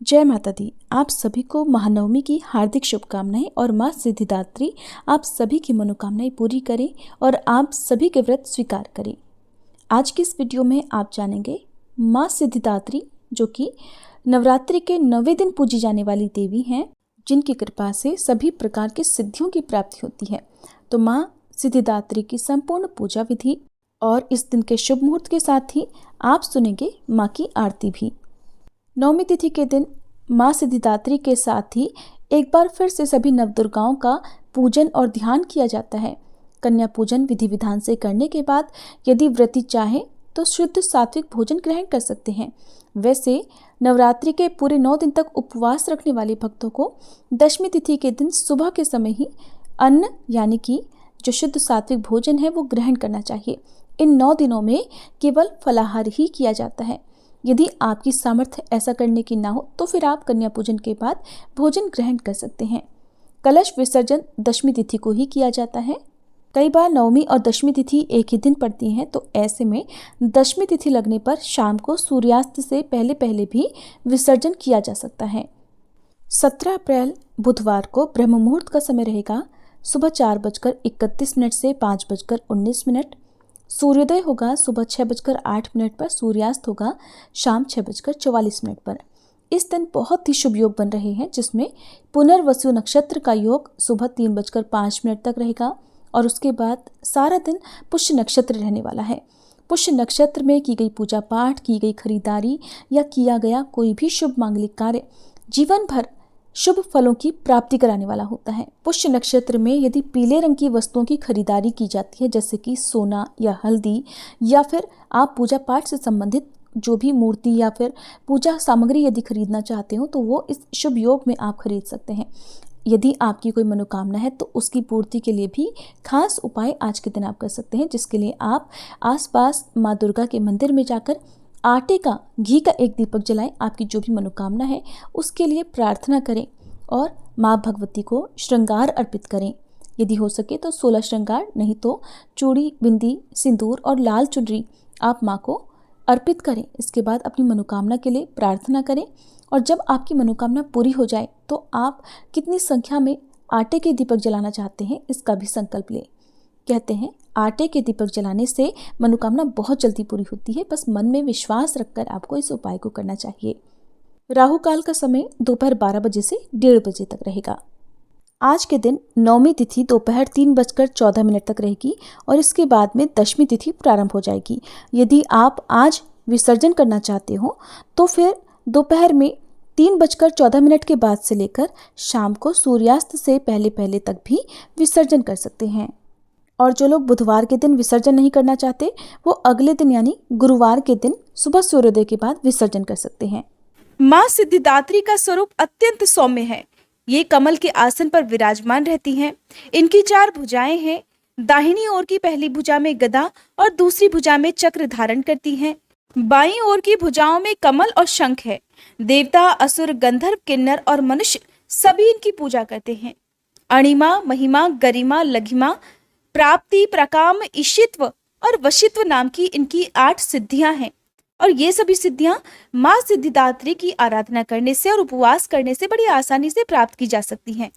जय माता दी। आप सभी को महानवमी की हार्दिक शुभकामनाएं और माँ सिद्धिदात्री आप सभी की मनोकामनाएं पूरी करें और आप सभी के व्रत स्वीकार करें। आज की इस वीडियो में आप जानेंगे माँ सिद्धिदात्री जो कि नवरात्रि के 9वें दिन पूजी जाने वाली देवी हैं, जिनकी कृपा से सभी प्रकार की सिद्धियों की प्राप्ति होती है। तो माँ सिद्धिदात्री की संपूर्ण पूजा विधि और इस दिन के शुभ मुहूर्त के साथ ही आप सुनेंगे माँ की आरती भी। नवमी तिथि के दिन माँ सिद्धिदात्री के साथ ही एक बार फिर से सभी नवदुर्गाओं का पूजन और ध्यान किया जाता है। कन्या पूजन विधि विधान से करने के बाद यदि व्रती चाहे तो शुद्ध सात्विक भोजन ग्रहण कर सकते हैं। वैसे नवरात्रि के पूरे 9 दिन तक उपवास रखने वाले भक्तों को दशमी तिथि के दिन सुबह के समय ही अन्न यानी कि जो शुद्ध सात्विक भोजन है वो ग्रहण करना चाहिए। इन 9 दिनों में केवल फलाहार ही किया जाता है। यदि आपकी सामर्थ्य ऐसा करने की ना हो तो फिर आप कन्या पूजन के बाद भोजन ग्रहण कर सकते हैं। कलश विसर्जन दशमी तिथि को ही किया जाता है। कई बार नवमी और दशमी तिथि एक ही दिन पड़ती हैं, तो ऐसे में दशमी तिथि लगने पर शाम को सूर्यास्त से पहले पहले भी विसर्जन किया जा सकता है। 17 अप्रैल बुधवार को ब्रह्म मुहूर्त का समय रहेगा सुबह 4:31 से 5:19। सूर्योदय होगा सुबह 6:08 पर, सूर्यास्त होगा शाम 6:44 पर। इस दिन बहुत ही शुभ योग बन रहे हैं, जिसमें पुनर्वसु नक्षत्र का योग सुबह 3:05 तक रहेगा और उसके बाद सारा दिन पुष्य नक्षत्र रहने वाला है। पुष्य नक्षत्र में की गई पूजा पाठ, की गई खरीदारी या किया गया कोई भी शुभ मांगलिक कार्य जीवन भर शुभ फलों की प्राप्ति कराने वाला होता है। पुष्य नक्षत्र में यदि पीले रंग की वस्तुओं की खरीदारी की जाती है, जैसे कि सोना या हल्दी, या फिर आप पूजा पाठ से संबंधित जो भी मूर्ति या फिर पूजा सामग्री यदि खरीदना चाहते हो तो वो इस शुभ योग में आप खरीद सकते हैं। यदि आपकी कोई मनोकामना है तो उसकी पूर्ति के लिए भी खास उपाय आज के दिन आप कर सकते हैं, जिसके लिए आप आसपास माँ दुर्गा के मंदिर में जाकर आटे का, घी का एक दीपक जलाएं। आपकी जो भी मनोकामना है उसके लिए प्रार्थना करें और माँ भगवती को श्रृंगार अर्पित करें। यदि हो सके तो 16 श्रृंगार, नहीं तो चूड़ी, बिंदी, सिंदूर और लाल चुनरी आप माँ को अर्पित करें। इसके बाद अपनी मनोकामना के लिए प्रार्थना करें और जब आपकी मनोकामना पूरी हो जाए तो आप कितनी संख्या में आटे के दीपक जलाना चाहते हैं इसका भी संकल्प लें। कहते हैं आटे के दीपक जलाने से मनोकामना बहुत जल्दी पूरी होती है। बस मन में विश्वास रखकर आपको इस उपाय को करना चाहिए। राहु काल का समय दोपहर 12 बजे से 1:30 बजे तक रहेगा। आज के दिन नवमी तिथि दोपहर 3:14 तक रहेगी और इसके बाद में दशमी तिथि प्रारंभ हो जाएगी। यदि आप आज विसर्जन करना चाहते हो तो फिर दोपहर में 3:14 के बाद से लेकर शाम को सूर्यास्त से पहले पहले तक भी विसर्जन कर सकते हैं। और जो लोग बुधवार के दिन विसर्जन नहीं करना चाहते वो अगले दिन यानी गुरुवार के दिन सुबह सूर्योदय के बाद विसर्जन कर सकते हैं। माँ सिद्धिदात्री का स्वरूप अत्यंत सौम्य है। ये कमल के आसन पर विराजमान रहती हैं। इनकी 4 भुजाएं हैं। दाहिनी ओर की पहली भुजा में गदा और दूसरी भुजा में चक्र धारण करती हैं। बाईं ओर की भुजाओं में कमल और शंख है। देवता, असुर, गंधर्व, किन्नर और मनुष्य सभी इनकी पूजा करते हैं। अणिमा, महिमा, गरिमा, लघिमा, प्राप्ति, प्रकाम, ईशित्व और वशित्व नाम की इनकी 8 सिद्धियां हैं और ये सभी सिद्धियां माँ सिद्धिदात्री की आराधना करने से और उपवास करने से बड़ी आसानी से प्राप्त की जा सकती हैं।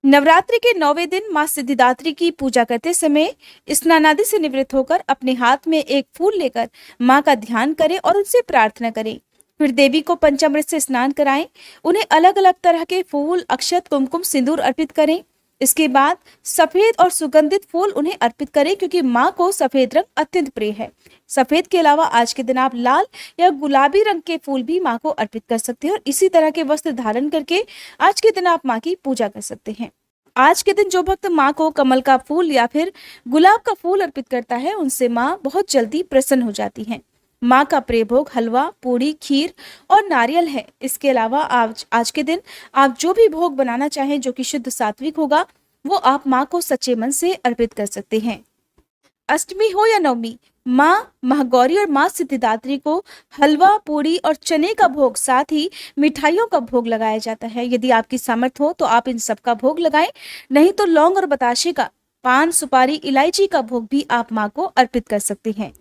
नवरात्रि के 9वें दिन माँ सिद्धिदात्री की पूजा करते समय स्नानादि से निवृत्त होकर अपने हाथ में एक फूल लेकर माँ का ध्यान करें और उनसे प्रार्थना करें। फिर देवी को पंचामृत से स्नान कराएं। उन्हें अलग अलग तरह के फूल, अक्षत, कुमकुम, सिंदूर अर्पित करें। इसके बाद सफेद और सुगंधित फूल उन्हें अर्पित करें, क्योंकि माँ को सफेद रंग अत्यंत प्रिय है। सफेद के अलावा आज के दिन आप लाल या गुलाबी रंग के फूल भी माँ को अर्पित कर सकते हैं और इसी तरह के वस्त्र धारण करके आज के दिन आप माँ की पूजा कर सकते हैं। आज के दिन जो भक्त माँ को कमल का फूल या फिर गुलाब का फूल अर्पित करता है उनसे माँ बहुत जल्दी प्रसन्न हो जाती है। माँ का प्रिय भोग हलवा, पूड़ी, खीर और नारियल है। इसके अलावा आज के दिन आप जो भी भोग बनाना चाहें जो कि शुद्ध सात्विक होगा वो आप माँ को सच्चे मन से अर्पित कर सकते हैं। अष्टमी हो या नवमी, माँ महागौरी और माँ सिद्धिदात्री को हलवा, पूड़ी और चने का भोग, साथ ही मिठाइयों का भोग लगाया जाता है। यदि आपकी सामर्थ्य हो तो आप इन सब का भोग लगाएं, नहीं तो लौंग और बताशे का, पान, सुपारी, इलायची का भोग भी आप माँ को अर्पित कर सकते हैं।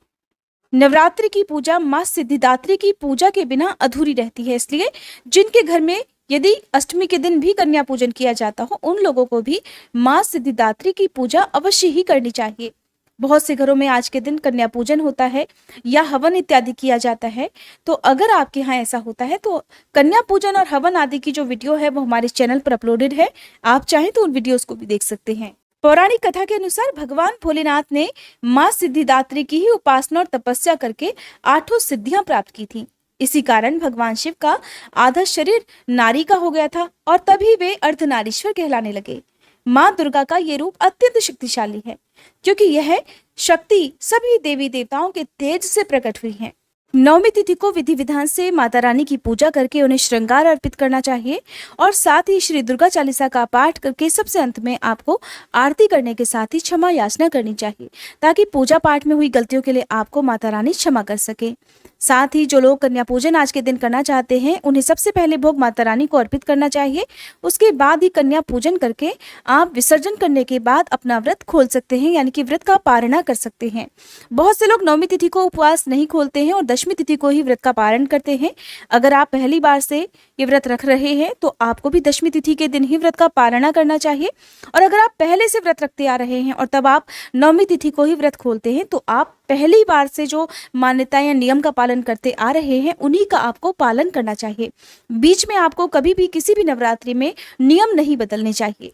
नवरात्रि की पूजा माँ सिद्धिदात्री की पूजा के बिना अधूरी रहती है। इसलिए जिनके घर में यदि अष्टमी के दिन भी कन्या पूजन किया जाता हो, उन लोगों को भी माँ सिद्धिदात्री की पूजा अवश्य ही करनी चाहिए। बहुत से घरों में आज के दिन कन्या पूजन होता है या हवन इत्यादि किया जाता है। तो अगर आपके यहाँ ऐसा होता है तो कन्या पूजन और हवन आदि की जो वीडियो है वो हमारे चैनल पर अपलोडेड है, आप चाहें तो उन वीडियोस को भी देख सकते हैं। पौराणिक कथा के अनुसार भगवान भोलेनाथ ने माँ सिद्धिदात्री की ही उपासना और तपस्या करके 8 सिद्धियां प्राप्त की थी। इसी कारण भगवान शिव का आधा शरीर नारी का हो गया था और तभी वे अर्धनारीश्वर कहलाने लगे। माँ दुर्गा का ये रूप अत्यंत शक्तिशाली है, क्योंकि यह शक्ति सभी देवी देवताओं के तेज से प्रकट हुई है। नवमी तिथि को विधि विधान से माता रानी की पूजा करके उन्हें श्रृंगार अर्पित करना चाहिए और साथ ही श्री दुर्गा चालीसा का पाठ करके सबसे अंत में आपको आरती करने के साथ ही क्षमा याचना करनी चाहिए, ताकि पूजा पाठ में हुई गलतियों के लिए आपको माता रानी क्षमा कर सके। साथ ही जो लोग कन्या पूजन आज के दिन करना चाहते हैं, उन्हें सबसे पहले भोग माता रानी को अर्पित करना चाहिए। उसके बाद ही कन्या पूजन करके आप विसर्जन करने के बाद अपना व्रत खोल सकते हैं, यानी कि व्रत का पारणा कर सकते हैं। बहुत से लोग नवमी तिथि को उपवास नहीं खोलते हैं और दशमी तिथि को ही व्रत का पारण करते हैं। अगर आप पहली बार से ये व्रत रख रहे हैं तो आपको भी दशमी तिथि के दिन ही व्रत का पारणा करना चाहिए, और अगर आप पहले से व्रत रखते आ रहे हैं और तब आप नवमी तिथि को ही व्रत खोलते हैं तो आप पहली बार से जो मान्यता या नियम का पालन करते आ रहे हैं उन्हीं का आपको पालन करना चाहिए। बीच में आपको कभी भी किसी भी नवरात्रि में नियम नहीं बदलने चाहिए।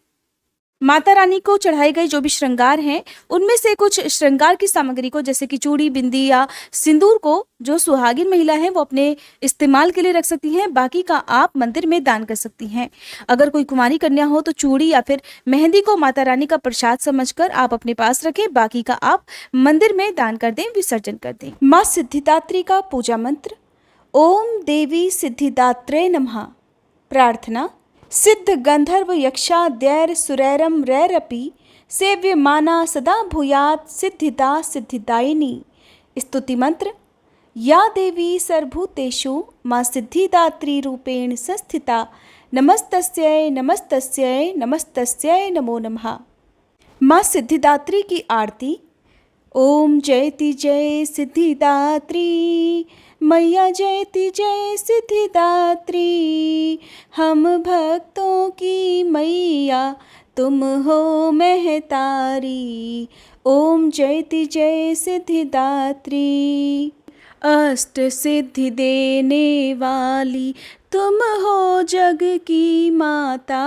माता रानी को चढ़ाई गई जो भी श्रृंगार हैं, उनमें से कुछ श्रृंगार की सामग्री को, जैसे कि चूड़ी, बिंदी या सिंदूर को जो सुहागिन महिला है वो अपने इस्तेमाल के लिए रख सकती हैं, बाकी का आप मंदिर में दान कर सकती हैं। अगर कोई कुंवारी कन्या हो तो चूड़ी या फिर मेहंदी को माता रानी का प्रसाद समझकर आप अपने पास रखें, बाकी का आप मंदिर में दान कर दें, विसर्जन कर दें। माँ सिद्धिदात्री का पूजा मंत्र: ओम देवी सिद्धिदात्रे नमः। प्रार्थना: सिद्ध गंधर्व यक्षाद्यैर सुरैरम रैरपि सेव्यमाना सदा भूयात् सिद्धिदा सिद्धिदायिनी। स्तुति मंत्र: या देवी सर्वभूतेषु माँ सिद्धिदात्री रूपेण संस्थिता नमस्तस्यै नमस्तस्यै नमस्तस्यै नमो नमः। माँ सिद्धिदात्री की आरती: ओम जयति जय सिद्धिदात्री, मैया जयति जय सिद्धिदात्री। हम भक्तों की मैया तुम हो महतारी। ओम जयति जय सिद्धिदात्री। अष्ट सिद्धि देने वाली तुम हो जग की माता,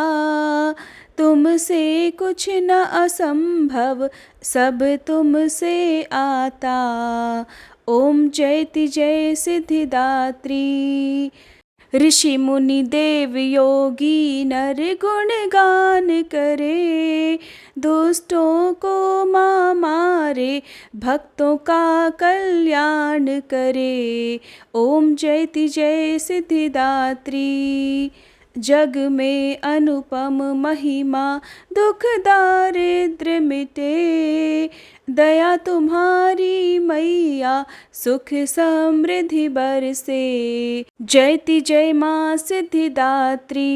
तुमसे कुछ न असंभव सब तुमसे आता। ओम जयति जय सिद्धिदात्री। ऋषि मुनि देव योगी नर गुण गान करे, दुष्टों को माँ मारे भक्तों का कल्याण करे। ओम जयति जय सिद्धिदात्री। जग में अनुपम महिमा दुख दारिद्र मिटे, दया तुम्हारी मैया सुख समृद्धि बरसे। जयति जय माँ सिद्धिदात्री।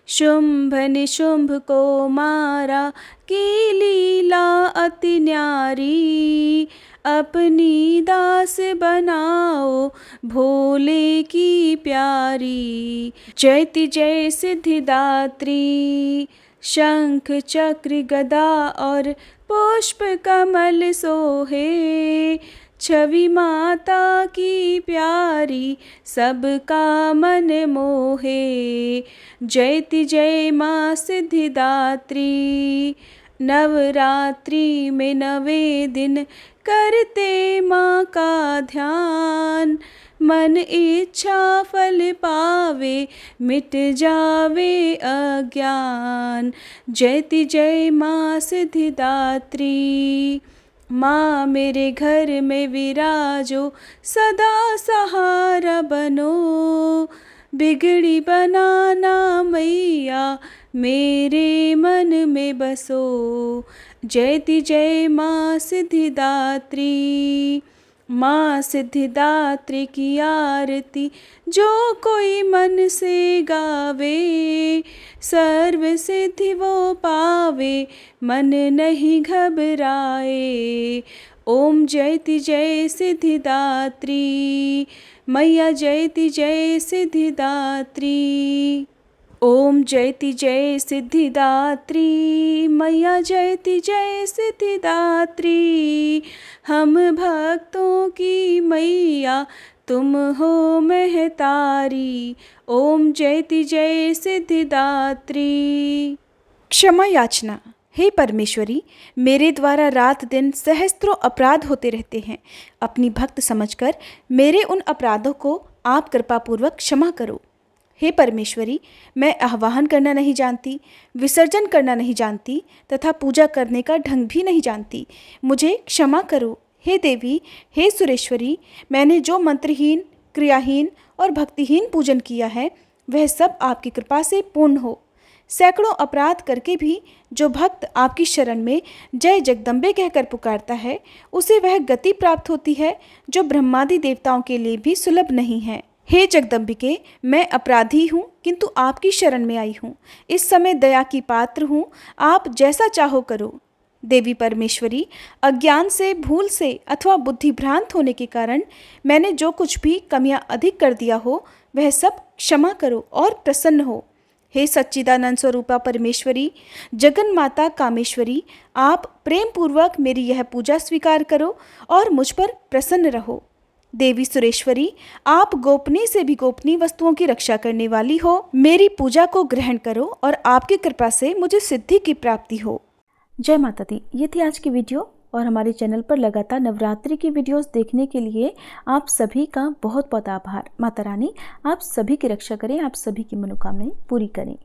शुंभ निशुंभ को मारा की लीला अति न्यारी, अपनी दास बनाओ भोले की प्यारी। जयति जय सिद्धिदात्री। शंख चक्र गदा और पुष्प कमल सोहे, छवि माता की प्यारी सबका मन मोहे। जयति जय माँ सिद्धिदात्री। नवरात्रि में 9 दिन करते माँ का ध्यान, मन इच्छा फल पावे मिट जावे अज्ञान। जयति जय माँ सिद्धिदात्री। माँ मेरे घर में विराजो सदा सहारा बनो, बिगड़ी बनाना मैया मेरे मन में बसो। जयति जय माँ सिद्धिदात्री। माँ सिद्धिदात्री की आरती जो कोई मन से गावे, सर्व सिद्धि वो पावे मन नहीं घबराए। ओम जयति जय सिद्धिदात्री, मैया जयति जय सिद्धिदात्री। ओम जयति जय सिद्धिदात्री, मैया जयति जय सिद्धिदात्री। हम भक्तों की मैया तुम हो महतारी। ओम जयति जय सिद्धिदात्री। क्षमा याचना। हे परमेश्वरी, मेरे द्वारा रात दिन सहस्त्रों अपराध होते रहते हैं। अपनी भक्त समझकर मेरे उन अपराधों को आप कृपापूर्वक क्षमा करो। हे परमेश्वरी, मैं आह्वान करना नहीं जानती, विसर्जन करना नहीं जानती तथा पूजा करने का ढंग भी नहीं जानती। मुझे क्षमा करो। हे देवी, हे सुरेश्वरी, मैंने जो मंत्रहीन, क्रियाहीन और भक्तिहीन पूजन किया है वह सब आपकी कृपा से पूर्ण हो। सैकड़ों अपराध करके भी जो भक्त आपकी शरण में जय जगदम्बे कहकर पुकारता है उसे वह गति प्राप्त होती है जो ब्रह्मादि देवताओं के लिए भी सुलभ नहीं है। हे जगदम्बिके, मैं अपराधी हूँ किंतु आपकी शरण में आई हूँ। इस समय दया की पात्र हूँ, आप जैसा चाहो करो। देवी परमेश्वरी, अज्ञान से, भूल से अथवा बुद्धि भ्रांत होने के कारण मैंने जो कुछ भी कमियां अधिक कर दिया हो वह सब क्षमा करो और प्रसन्न हो। हे सच्चिदानंद स्वरूपा परमेश्वरी, जगन माता कामेश्वरी, आप प्रेम पूर्वक मेरी यह पूजा स्वीकार करो और मुझ पर प्रसन्न रहो। देवी सुरेश्वरी, आप गोपनीय से भी गोपनीय वस्तुओं की रक्षा करने वाली हो। मेरी पूजा को ग्रहण करो और आपकी कृपा से मुझे सिद्धि की प्राप्ति हो। जय माता दी। ये थी आज की वीडियो और हमारे चैनल पर लगातार नवरात्रि की वीडियोस देखने के लिए आप सभी का बहुत बहुत आभार। माता रानी आप सभी की रक्षा करें, आप सभी की मनोकामनाएं पूरी करें।